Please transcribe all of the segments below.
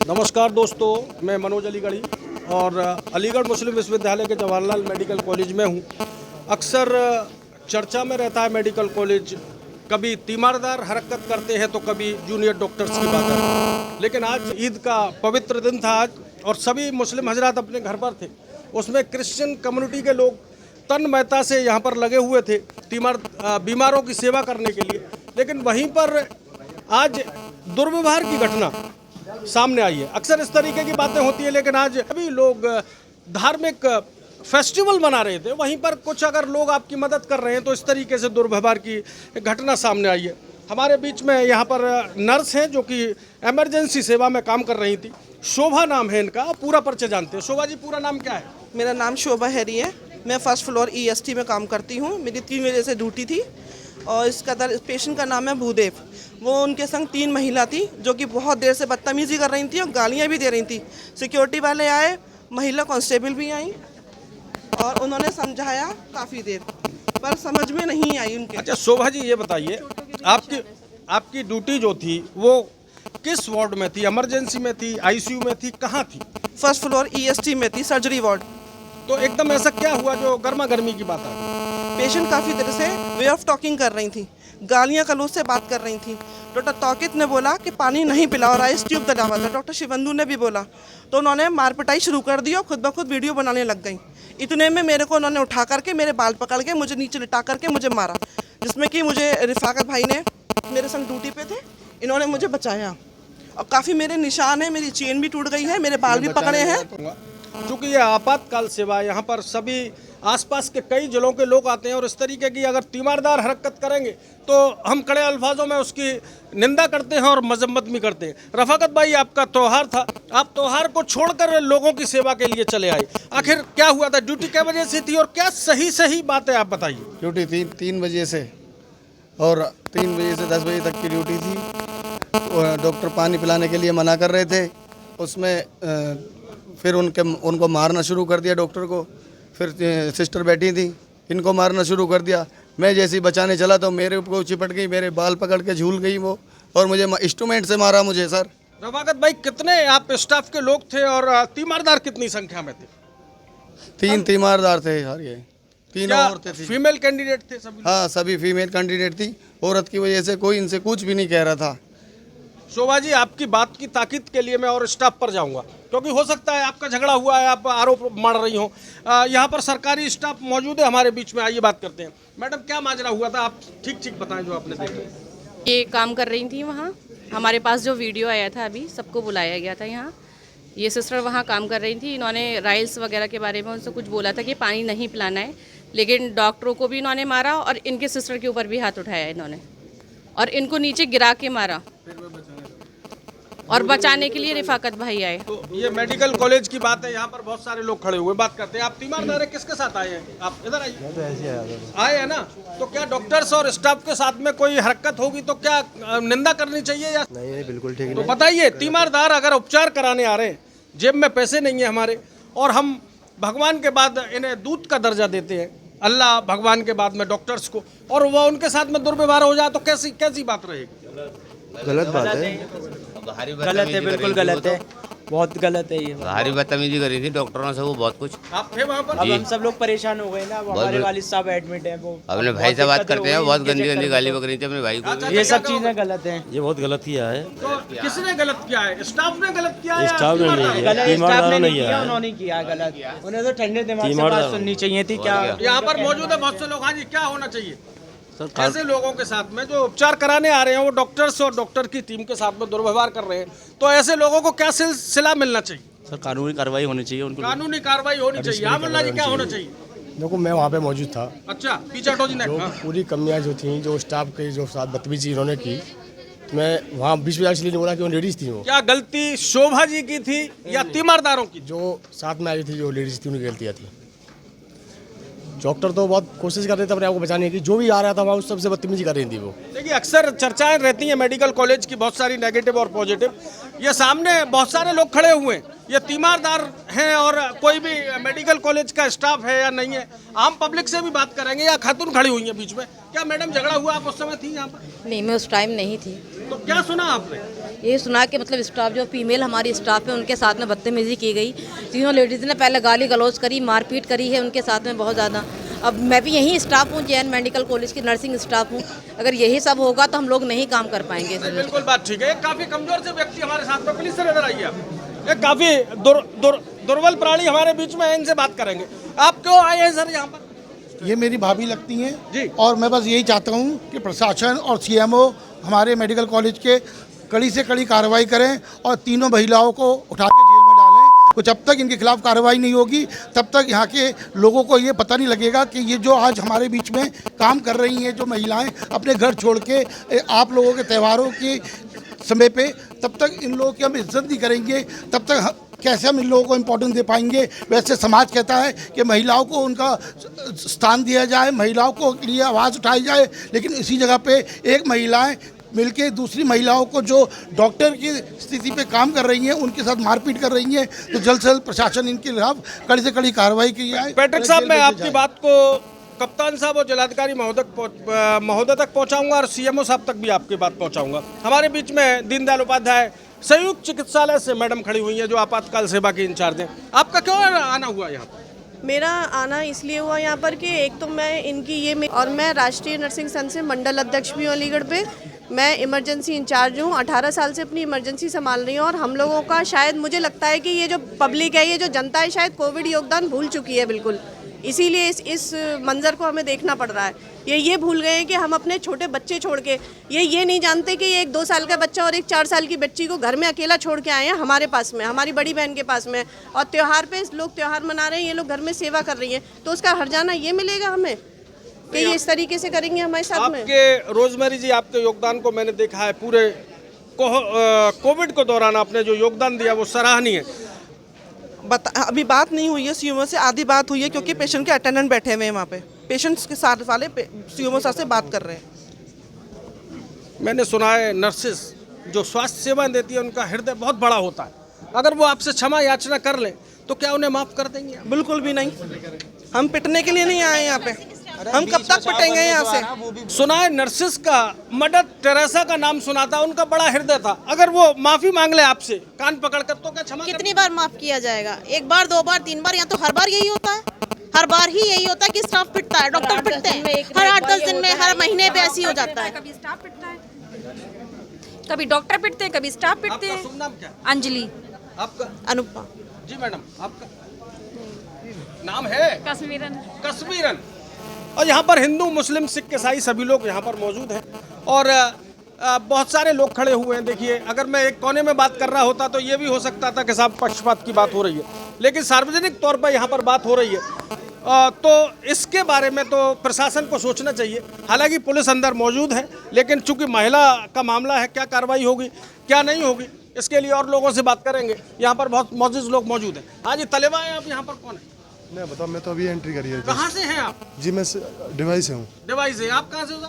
नमस्कार दोस्तों, मैं मनोज अलीगढ़ी और अलीगढ़ मुस्लिम विश्वविद्यालय के जवाहरलाल मेडिकल कॉलेज में हूँ। अक्सर चर्चा में रहता है मेडिकल कॉलेज, कभी तीमारदार हरकत करते हैं तो कभी जूनियर डॉक्टर्स की बात है। लेकिन आज ईद का पवित्र दिन था आज, और सभी मुस्लिम हजरात अपने घर पर थे। उसमें क्रिश्चियन कम्युनिटी के लोग तन्मयता से यहाँ पर लगे हुए थे बीमारों की सेवा करने के लिए। लेकिन वहीं पर आज दुर्व्यवहार की घटना सामने आई है। अक्सर इस तरीके की बातें होती है, लेकिन आज सभी लोग धार्मिक फेस्टिवल मना रहे थे, वहीं पर कुछ अगर लोग आपकी मदद कर रहे हैं तो इस तरीके से दुर्व्यवहार की घटना सामने आई है। हमारे बीच में यहाँ पर नर्स हैं जो कि इमरजेंसी सेवा में काम कर रही थी। शोभा नाम है इनका, पूरा परिचय जानते हैं। शोभा जी, पूरा नाम क्या है? मेरा नाम शोभा हैरी है। मैं फर्स्ट फ्लोर EST में काम करती हूँ। मेरी 3 बजे से ड्यूटी थी और इसका पेशेंट का नाम है भूदेव। वो उनके संग 3 महिला थी जो कि बहुत देर से बदतमीज़ी कर रही थी और गालियाँ भी दे रही थी। सिक्योरिटी वाले आए, महिला कांस्टेबल भी आई और उन्होंने समझाया काफ़ी देर, पर समझ में नहीं आई उनके। अच्छा शोभा जी, ये बताइए आपकी ड्यूटी जो थी वो किस वार्ड में थी? इमरजेंसी में थी, ICU में थी, कहाँ थी? फर्स्ट फ्लोर EST में थी, सर्जरी वार्ड। तो एकदम ऐसा क्या हुआ जो गर्मा गर्मी की बात आ गई? पेशेंट काफ़ी देर से वे ऑफ टॉकिंग कर रही थी, गालियाँ गलौज से बात कर रही थी। डॉक्टर तौकीत ने बोला कि पानी नहीं पिला और आइस ट्यूब डला हुआ था। डॉक्टर शिवंदु ने भी बोला, तो उन्होंने मारपिटाई शुरू कर दी और खुद ब खुद वीडियो बनाने लग गई। इतने में मेरे को उन्होंने उठा करके मेरे बाल पकड़ के मुझे नीचे लिटा करके मुझे मारा, जिसमें कि मुझे रिफाकत भाई ने, मेरे संग ड्यूटी पे थे, इन्होंने मुझे बचाया। और काफ़ी मेरे निशान हैं, मेरी चेन भी टूट गई है, मेरे बाल भी पकड़े हैं। क्योंकि ये आपातकाल सेवा है, यहाँ पर सभी आसपास के कई जिलों के लोग आते हैं और इस तरीके की अगर तीमारदार हरकत करेंगे तो हम कड़े अल्फाजों में उसकी निंदा करते हैं और मजम्मत भी करते हैं। रफाकत भाई, आपका त्यौहार था, आप त्यौहार को छोड़कर लोगों की सेवा के लिए चले आए, आखिर क्या हुआ था? ड्यूटी क्या वजह से थी और क्या सही बात है, आप बताइए। ड्यूटी थी 3 बजे से और 3 बजे से 10 बजे तक की ड्यूटी थी। डॉक्टर पानी पिलाने के लिए मना कर रहे थे, उसमें फिर उनको मारना शुरू कर दिया डॉक्टर को। फिर सिस्टर बैठी थी, इनको मारना शुरू कर दिया। मैं जैसे ही बचाने चला तो मेरे ऊपर चिपट गई, मेरे बाल पकड़ के झूल गई वो, और मुझे इंस्ट्रूमेंट से मारा मुझे। सर रफाकत भाई, कितने आप स्टाफ के लोग थे और तीमारदार कितनी संख्या में थे? 3 तीमारदार थे यार, ये 3 औरतें थी। फीमेल कैंडिडेट थे सभी? हाँ, सभी फीमेल कैंडिडेट थी। औरत की वजह से कोई इनसे कुछ भी नहीं कह रहा था। शोभा जी, आपकी बात की ताकीद के लिए मैं और स्टाफ पर जाऊंगा, क्योंकि हो सकता है आपका झगड़ा हुआ है, आप आरोप मार रही हो। यहाँ पर सरकारी स्टाफ मौजूद है हमारे बीच में, आइए बात करते हैं। मैडम, क्या माजरा हुआ था? आप ठीक बताएं जो आपने देखा। ये काम कर रही थी वहाँ, हमारे पास जो वीडियो आया था, अभी सबको बुलाया गया था यहाँ। ये सिस्टर वहाँ काम कर रही थी, इन्होंने राइल्स वगैरह के बारे में उनसे कुछ बोला था कि पानी नहीं पिलाना है, लेकिन डॉक्टरों को भी इन्होंने मारा और इनके सिस्टर के ऊपर भी हाथ उठाया इन्होंने और इनको नीचे गिरा के मारा, और बचाने के लिए रिफाकत भाई आए। तो ये मेडिकल कॉलेज की बात है, यहाँ पर बहुत सारे लोग खड़े हुए बात करते हैं। आप तीमारदार हैं, किसके साथ आए हैं? आप इधर आइए। आए हैं ना, तो क्या डॉक्टर्स और स्टाफ के साथ में कोई हरकत होगी तो क्या निंदा करनी चाहिए या नहीं? बिल्कुल ठीक तो बताइए, तीमारदार अगर उपचार कराने आ रहे हैं, जेब में पैसे नहीं है हमारे, और हम भगवान के बाद इन्हें दूत का दर्जा देते हैं, अल्लाह भगवान के बाद में डॉक्टर्स को, और वह उनके साथ में दुर्व्यवहार हो जाए तो कैसी बात रहेगी? गलत बात है, गलत है, बिल्कुल गलत है, बहुत गलत है ये। भारी बदतमीजी करी थी डॉक्टरों से, वो बहुत कुछ। आप थे वहाँ पर? अब हम सब लोग परेशान हो गए ना, हमारे वालिद साहब एडमिट हैं, वो अपने भाई से बात करते हैं, बहुत गंदी गाली बकरी थी अपने भाई को। ये सब चीजें गलत हैं। ये बहुत गलत किया है। तो किसने गलत किया है? स्टाफ ने गलत किया है? स्टाफ ने नहीं किया, गलत स्टाफ तीमारदार ने ने नहीं किया, उन्होंने किया गलत। उन्हें तो ठंडे दिमाग से बात सुननी चाहिए थी। क्या यहाँ पर मौजूद है बहुत से लोग। हाँ जी, क्या होना चाहिए ऐसे लोगों के साथ में जो उपचार कराने आ रहे हैं, वो डॉक्टर्स और डॉक्टर की टीम के साथ में दुर्व्यवहार कर रहे हैं, तो ऐसे लोगों को क्या सिला मिलना चाहिए? सर, कानूनी कार्रवाई होनी चाहिए उनको। कानूनी कार्रवाई होनी चाहिए। आमुल्ला जी, क्या होना चाहिए? देखो, मैं वहाँ पे मौजूद था। अच्छा, पीछे हटो जी ने। जो पूरी कमियाँ जो थी, जो स्टाफ के जो साथ बदतमीजी इन्होंने की, तो मैं वहाँ 20 बजे इसलिए नहीं बोला कि वो लेडीज़ थी। वो क्या गलती शोभा जी की थी या तीमारदारों की? जो साथ में आई थी, जो लेडीज़ थी, उनकी गलतियाँ थी। डॉक्टर तो बहुत कोशिश कर रहे थे अपने आप को बचाने की, जो भी आ रहा था वहाँ उस सबसे बदतमीजी कर रही थी वो। देखिए, अक्सर चर्चाएं रहती हैं मेडिकल कॉलेज की, बहुत सारी नेगेटिव और पॉजिटिव। ये सामने बहुत सारे लोग खड़े हुए हैं, ये तीमारदार हैं और कोई भी मेडिकल कॉलेज का स्टाफ है या नहीं है, आम पब्लिक से भी बात करेंगे। या खातून खड़ी हुई है बीच में। क्या मैडम झगड़ा हुआ? आप उस समय थी यहाँ पर? नहीं, मैं उस टाइम नहीं थी। तो क्या सुना आपने? ये सुना कि मतलब स्टाफ जो फीमेल हमारी स्टाफ है उनके साथ में बदतमीजी की गई। तीनों लेडीज़ ने पहले गाली गलौज करी, मारपीट करी है उनके साथ में बहुत ज़्यादा। अब मैं भी यही स्टाफ हूँ, JN मेडिकल कॉलेज की नर्सिंग स्टाफ हूँ। अगर यही सब होगा तो हम लोग नहीं काम कर पाएंगे। बिल्कुल बात ठीक है। काफी कमजोर से व्यक्ति हमारे साथ में, पुलिस से नजर आइए आप। ये काफी दुर्बल प्राणी हमारे बीच में है, इनसे बात करेंगे। आप क्यों आए हैं सर यहाँ पर? ये मेरी भाभी लगती हैं जी। और मैं बस यही चाहता हूँ कि प्रशासन और CMO हमारे मेडिकल कॉलेज के कड़ी से कड़ी कार्रवाई करें और तीनों महिलाओं को उठा के जेल में डालें। तो जब तक इनके खिलाफ कार्रवाई नहीं होगी तब तक यहाँ के लोगों को ये पता नहीं लगेगा कि ये जो आज हमारे बीच में काम कर रही हैं जो महिलाएं अपने घर छोड़ के आप लोगों के त्योहारों के समय पे, तब तक इन लोगों की हम इज्जत नहीं करेंगे, तब तक कैसे हम इन लोगों को इम्पोर्टेंस दे पाएंगे। वैसे समाज कहता है कि महिलाओं को उनका स्थान दिया जाए, महिलाओं को लिए आवाज़ उठाई जाए, लेकिन इसी जगह पे एक महिलाएं मिलके दूसरी महिलाओं को जो डॉक्टर की स्थिति पे काम कर रही हैं उनके साथ मारपीट कर रही हैं। तो जल्द से जल्द प्रशासन इनके खिलाफ कड़ी से कड़ी कार्रवाई की जाए। पैट्रिक साहब, मैं आपकी बात को कप्तान साहब और जिलाधिकारी महोदय तक पहुंचाऊंगा और CMO साहब तक भी आपकी बात पहुंचाऊंगा। हमारे बीच में दीनदयाल उपाध्याय संयुक्त चिकित्सालय से मैडम खड़ी हुई हैं जो आपातकाल सेवा की इंचार्ज हैं। आपका क्यों आना हुआ यहाँ पर? मेरा आना इसलिए हुआ यहाँ पर कि एक तो मैं इनकी ये और मैं राष्ट्रीय नर्सिंग संघ से मंडल अध्यक्ष भी हूँ अलीगढ़ पे। मैं इमरजेंसी इंचार्ज हूँ, 18 साल से अपनी इमरजेंसी संभाल रही हूँ। और हम लोगों का शायद मुझे लगता है कि ये जो पब्लिक है, ये जो जनता है, शायद कोविड योगदान भूल चुकी है बिल्कुल। इसीलिए इस मंज़र को हमें देखना पड़ रहा है। ये भूल गए हैं कि हम अपने छोटे बच्चे छोड़ के, ये नहीं जानते कि ये एक 2 साल का बच्चा और एक 4 साल की बच्ची को घर में अकेला छोड़ के आए हैं हमारे पास में, हमारी बड़ी बहन के पास में। और त्यौहार पे लोग त्यौहार मना रहे हैं, ये लोग घर में सेवा कर रही हैं, तो उसका हर्जाना ये मिलेगा हमें कि ये इस तरीके से करेंगे हमारे साथ में। आपके रोजमेरी जी, आपके योगदान को मैंने देखा है, पूरे कोविड के दौरान आपने जो योगदान दिया वो सराहनीय है। अभी बात नहीं हुई है CMO से, आधी बात हुई है क्योंकि पेशेंट के अटेंडेंट बैठे हुए हैं वहाँ पे, पेशेंट्स के साथ वाले CMO साहब से बात कर रहे हैं। मैंने सुना है नर्सेस जो स्वास्थ्य सेवाएं देती है उनका हृदय बहुत बड़ा होता है। अगर वो आपसे क्षमा याचना कर ले तो क्या उन्हें माफ कर देंगे? बिल्कुल भी नहीं, हम पिटने के लिए नहीं आए यहाँ पे। हम कब तक पिटेंगे यहाँ से? सुना है नर्सेस का मदर टेरेसा का नाम सुना था, उनका बड़ा हृदय था। अगर वो माफी मांग ले आपसे कान पकड़कर तो क्या क्षमा? कितनी बार माफ किया जाएगा? 1 बार 2 बार 3 बार, यहाँ तो हर बार यही होता है। हर बार ही यही होता है कि स्टाफ पिटता है, डॉक्टर पिटते हैं। हर 8-10 दिन में, हर महीने पे ऐसे ही हो जाता है। कभी स्टाफ पिटता है, कभी डॉक्टर पिटते हैं, कभी स्टाफ पिटते हैं। शुभ नाम क्या? अंजलि। आपका? अनुपमा जी मैडम, आपका नाम है? कश्मीरन। कश्मीरन। और यहाँ पर हिंदू, मुस्लिम, सिख, ईसाई सभी लोग यहाँ पर मौजूद हैं और बहुत सारे लोग खड़े हुए हैं। देखिए, अगर मैं एक कोने में बात कर रहा होता तो ये भी हो सकता था कि साहब पक्षपात की बात हो रही है, लेकिन सार्वजनिक तौर पर यहाँ पर बात हो रही है तो इसके बारे में तो प्रशासन को सोचना चाहिए। हालांकि पुलिस अंदर मौजूद है, लेकिन चूंकि महिला का मामला है, क्या कार्रवाई होगी क्या नहीं होगी इसके लिए और लोगों से बात करेंगे। यहाँ पर बहुत मौजूद लोग मौजूद हैं। हाँ जी, तलेबा है आप, यहाँ पर कौन है? मैं बताओ, मैं तो अभी एंट्री करी है। कहाँ से हैं आप? जी मैं डिवाइस से हूँ। डिवाइस से। आप कहाँ से हो?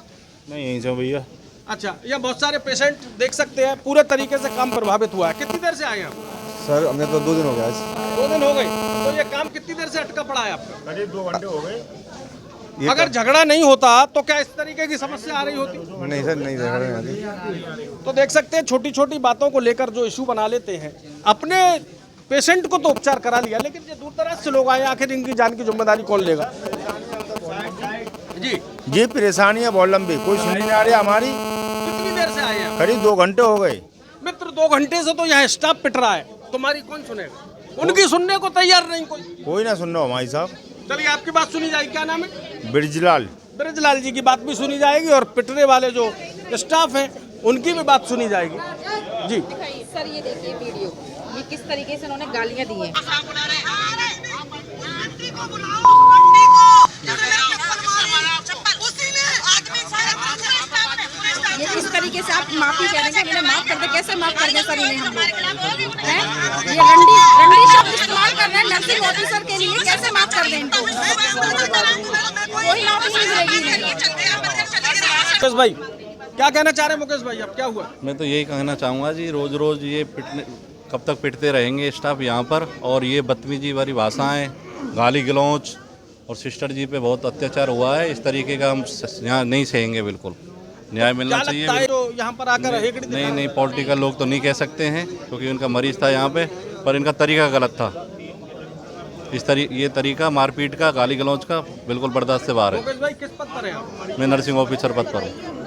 नहीं यहीं से भैया। अच्छा, ये बहुत सारे पेशेंट देख सकते हैं, पूरे तरीके से काम प्रभावित हुआ है। कितनी देर से आए हैं आप? सर हमें तो 2 दिन हो गया आज। 2 दिन हो गए। तो ये काम कितनी देर से अटका पड़ा है आपका? करीब 2 घंटे हो गए। अगर झगड़ा नहीं होता तो क्या इस तरीके की समस्या आ रही होती? नहीं सर, नहीं झगड़ा। तो देख सकते हैं, छोटी छोटी बातों को लेकर जो इशू बना लेते हैं। अपने पेशेंट को तो उपचार करा लिया, लेकिन ये दूर दराज से लोग आए, आखिर इनकी जान की जिम्मेदारी कौन लेगा? जी परेशानियाँ बहुत लंबी, कोई सुन नहीं आ रही हमारी। कितनी देर से आए हैं? करीब 2 घंटे हो गए। मित्र, 2 घंटे से तो यहाँ स्टाफ पिट रहा है, तुम्हारी कौन सुनेगा? उनकी सुनने को तैयार नहीं कोई ना सुन रहा हमारी साहब। चलिए, आपकी बात सुनी जाएगी। क्या नाम है? ब्रिजलाल। ब्रिजलाल जी की बात भी सुनी जाएगी और पिटने वाले जो स्टाफ हैं उनकी भी बात सुनी जाएगी। जी सर, ये देखिए वीडियो, ये किस तरीके से उन्होंने गालियाँ दी हैं। ये किस तरीके से आप माफी कह रहे हैं? इन्हें माफ कर दे, कैसे माफ कर दे सर इन्हें हम लोग? हैं? ये रंडी शब्द इस्तेमाल कर रहे हैं नर्सिंग ऑफिसर के लिए, कैसे माफ कर दें इनको? कोई माफी नहीं मिलेगी। मुकेश भाई, क्या कहना चाह रहे हैं? मुकेश भाई, अब क्या हुआ? मैं तो यही कहना चाहूँगा जी, रोज़ रोज़ ये पिटने कब तक पिटते रहेंगे स्टाफ यहाँ पर? और ये बदतमीजी वाली भाषाएँ, गाली गलौच और सिस्टर जी पे बहुत अत्याचार हुआ है। इस तरीके का हम यहाँ नहीं सहेंगे बिल्कुल। न्याय मिलना क्या चाहिए। लगता है तो यहाँ पर आकर हेकड़ी नहीं नहीं, पॉलिटिकल लोग तो नहीं कह सकते हैं क्योंकि उनका मरीज था यहाँ पे, पर इनका तरीका गलत था। ये तरीका मारपीट का, गाली गलौज का बिल्कुल बर्दाश्त से बाहर है। मुकेश भाई किस पद पर है आप? मैं नर्सिंग ऑफिसर पद पर हूँ।